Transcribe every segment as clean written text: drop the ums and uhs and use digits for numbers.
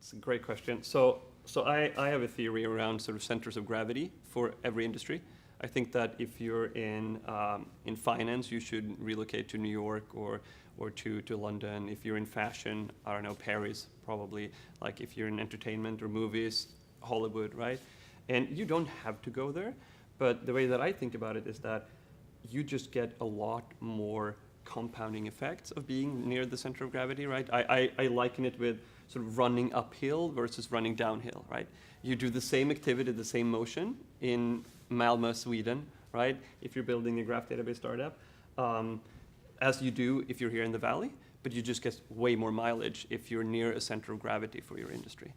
That's a great question. So I have a theory around sort of centers of gravity for every industry. I think that if you're in finance, you should relocate to New York or to London. If you're in fashion, I don't know, Paris probably. Like if you're in entertainment or movies, Hollywood, right? And you don't have to go there, but the way that I think about it is that you just get a lot more compounding effects of being near the center of gravity, right? I liken it with sort of running uphill versus running downhill, right? You do the same activity, the same motion in Malmo, Sweden, right? If you're building a graph database startup, as you do if you're here in the valley, but you just get way more mileage if you're near a center of gravity for your industry.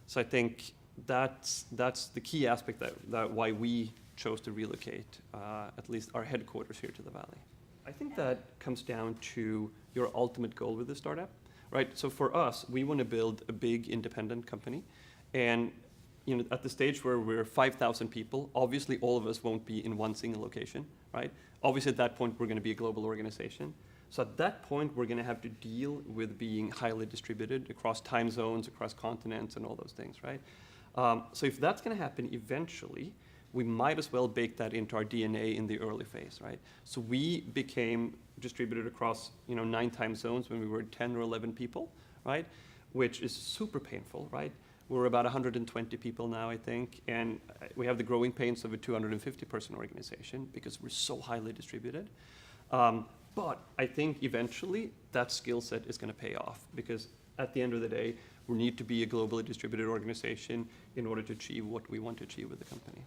So I think that's the key aspect that why we chose to relocate, at least our headquarters here to the valley. I think that comes down to your ultimate goal with the startup, right? So for us, we want to build a big independent company, and at the stage where we're 5,000 people, obviously all of us won't be in one single location, right? Obviously at that point we're going to be a global organization. So at that point we're going to have to deal with being highly distributed across time zones, across continents, and all those things, right? So if that's going to happen eventually, we might as well bake that into our DNA in the early phase, right? So we became distributed across 9 time zones when we were 10 or 11 people, right? Which is super painful, right? We're about 120 people now, I think, and we have the growing pains of a 250-person organization because we're so highly distributed. But I think eventually that skill set is going to pay off because at the end of the day, we need to be a globally distributed organization in order to achieve what we want to achieve with the company.